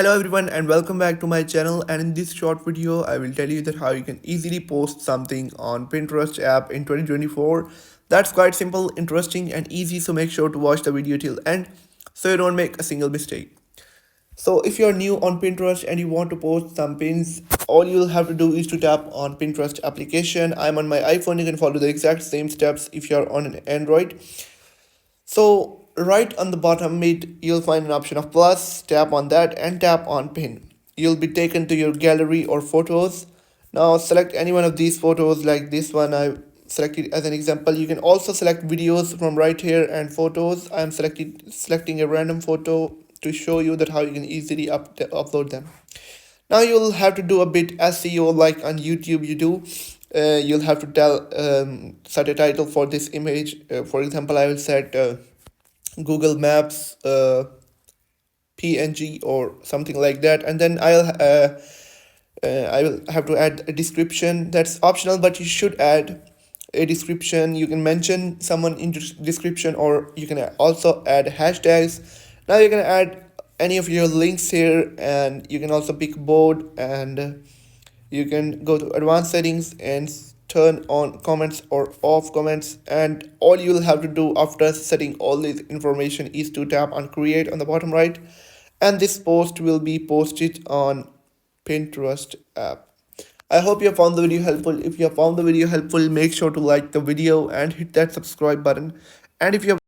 Hello everyone and welcome back to my channel, and in this short video I will tell you that how you can easily post something on Pinterest app in 2024. That's quite simple, interesting and easy, so make sure to watch the video till end so you don't make a single mistake. So if you're new on Pinterest and you want to post some pins, all you'll have to do is to tap on Pinterest application. I'm on my iPhone, you can follow the exact same steps if you're on an Android. So right on the bottom mid, you'll find an option of plus, tap on that and tap on pin. You'll be taken to your gallery or photos. Now select any one of these photos like this one I selected as an example. You can also select videos from right here and photos. I'm selecting a random photo to show you that how you can easily upload them. Now you'll have to do a bit SEO like on YouTube you do. You'll have to tell set a title for this image. For example, I will set Google Maps PNG or something like that, and then I will have to add a description. That's optional, but you should add a description. You can mention someone in description, or you can also add hashtags. Now you can add any of your links here, and you can also pick bold, and you can go to advanced settings and turn on comments or off comments, and all you'll have to do after setting all this information is to tap on create on the bottom right, and this post will be posted on Pinterest app. I hope you have found the video helpful. If you have found the video helpful, make sure to like the video and hit that subscribe button. And if you have